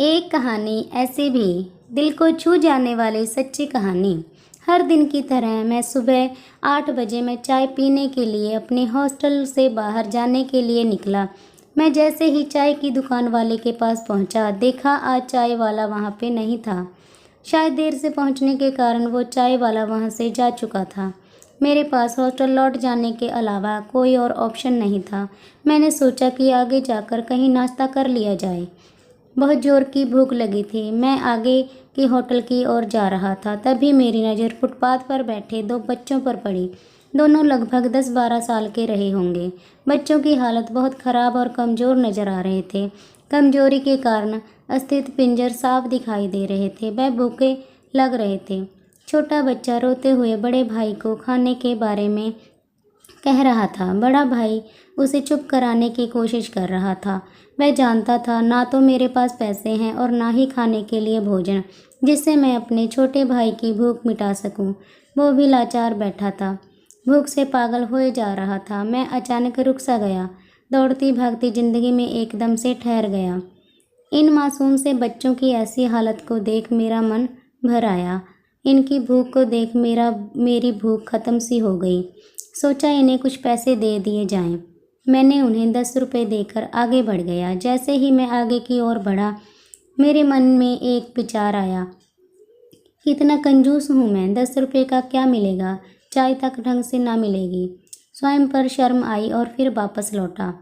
एक कहानी ऐसे भी दिल को छू जाने वाली सच्ची कहानी। हर दिन की तरह मैं सुबह 8 बजे में चाय पीने के लिए अपने हॉस्टल से बाहर जाने के लिए निकला। मैं जैसे ही चाय की दुकान वाले के पास पहुंचा, देखा आज चाय वाला वहां पे नहीं था। शायद देर से पहुंचने के कारण वो चाय वाला वहां से जा चुका था। मेरे पास हॉस्टल लौट जाने के अलावा कोई और ऑप्शन नहीं था। मैंने सोचा कि आगे जाकर कहीं नाश्ता कर लिया जाए। बहुत ज़ोर की भूख लगी थी। मैं आगे की होटल की ओर जा रहा था, तभी मेरी नज़र फुटपाथ पर बैठे 2 बच्चों पर पड़ी। दोनों लगभग 10-12 साल के रहे होंगे। बच्चों की हालत बहुत ख़राब और कमज़ोर नज़र आ रहे थे। कमज़ोरी के कारण अस्थित पिंजर साफ दिखाई दे रहे थे। वह भूखे लग रहे थे। छोटा बच्चा रोते हुए बड़े भाई को खाने के बारे में कह रहा था। बड़ा भाई उसे चुप कराने की कोशिश कर रहा था। वह जानता था ना तो मेरे पास पैसे हैं और ना ही खाने के लिए भोजन जिससे मैं अपने छोटे भाई की भूख मिटा सकूं। वो भी लाचार बैठा था, भूख से पागल होए जा रहा था। मैं अचानक रुक सा गया, दौड़ती भागती जिंदगी में एकदम से ठहर गया। इन मासूम से बच्चों की ऐसी हालत को देख मेरा मन भर आया। इनकी भूख को देख मेरी भूख खत्म सी हो गई। सोचा इन्हें कुछ पैसे दे दिए जाएं। मैंने उन्हें 10 रुपये देकर आगे बढ़ गया। जैसे ही मैं आगे की ओर बढ़ा, मेरे मन में एक विचार आया। कितना कंजूस हूँ मैं, 10 रुपये का क्या मिलेगा, चाय तक ढंग से ना मिलेगी। स्वयं पर शर्म आई और फिर वापस लौटा।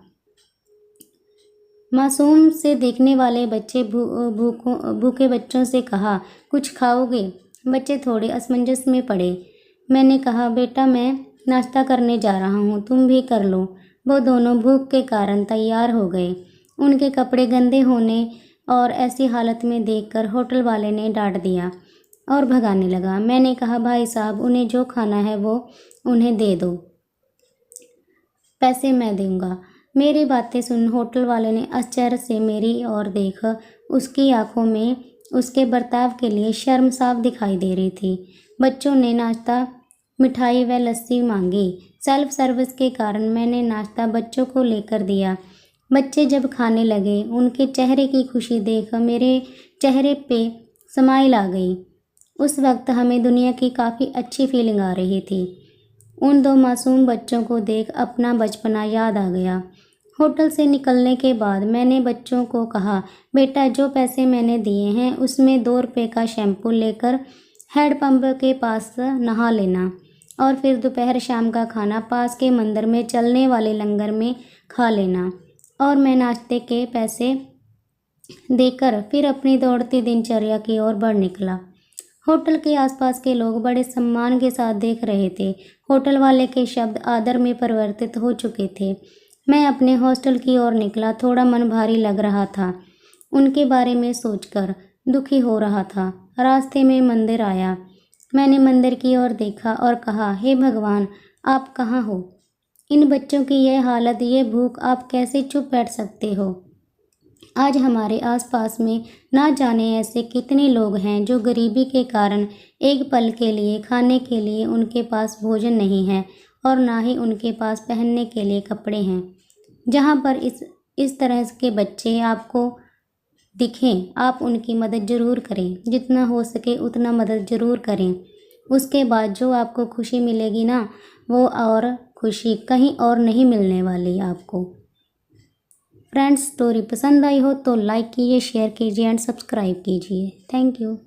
मासूम से देखने वाले बच्चे भूखे बच्चों से कहा, कुछ खाओगे? बच्चे थोड़े असमंजस में पड़े। मैंने कहा, बेटा मैं नाश्ता करने जा रहा हूँ, तुम भी कर लो। वो दोनों भूख के कारण तैयार हो गए। उनके कपड़े गंदे होने और ऐसी हालत में देखकर होटल वाले ने डांट दिया और भगाने लगा। मैंने कहा, भाई साहब उन्हें जो खाना है वो उन्हें दे दो, पैसे मैं दूंगा। मेरी बातें सुन होटल वाले ने आश्चर्य से मेरी ओर देखा। उसकी आंखों में उसके बर्ताव के लिए शर्म साफ दिखाई दे रही थी। बच्चों ने नाश्ता, मिठाई व लस्सी मांगी। सेल्फ सर्विस के कारण मैंने नाश्ता बच्चों को लेकर दिया। बच्चे जब खाने लगे, उनके चेहरे की खुशी देख मेरे चेहरे पे स्माइल आ गई। उस वक्त हमें दुनिया की काफ़ी अच्छी फीलिंग आ रही थी। उन 2 मासूम बच्चों को देख अपना बचपना याद आ गया। होटल से निकलने के बाद मैंने बच्चों को कहा, बेटा जो पैसे मैंने दिए हैं उसमें 2 रुपये का शैम्पू लेकर हैंडपंप के पास नहा लेना और फिर दोपहर शाम का खाना पास के मंदिर में चलने वाले लंगर में खा लेना। और मैं नाश्ते के पैसे देकर फिर अपनी दौड़ती दिनचर्या की ओर बढ़ निकला। होटल के आसपास के लोग बड़े सम्मान के साथ देख रहे थे। होटल वाले के शब्द आदर में परिवर्तित हो चुके थे। मैं अपने हॉस्टल की ओर निकला। थोड़ा मन भारी लग रहा था। उनके बारे में सोचकर दुखी हो रहा था। रास्ते में मंदिर आया। मैंने मंदिर की ओर देखा और कहा, हे भगवान आप कहाँ हो? इन बच्चों की यह हालत, ये भूख, आप कैसे चुप बैठ सकते हो? आज हमारे आसपास में ना जाने ऐसे कितने लोग हैं जो गरीबी के कारण एक पल के लिए खाने के लिए उनके पास भोजन नहीं है और ना ही उनके पास पहनने के लिए कपड़े हैं। जहाँ पर इस तरह के बच्चे आपको दिखें, आप उनकी मदद ज़रूर करें। जितना हो सके उतना मदद ज़रूर करें। उसके बाद जो आपको खुशी मिलेगी ना, वो और खुशी कहीं और नहीं मिलने वाली आपको। फ्रेंड्स, स्टोरी पसंद आई हो तो लाइक कीजिए, शेयर कीजिए एंड सब्सक्राइब कीजिए। Thank you.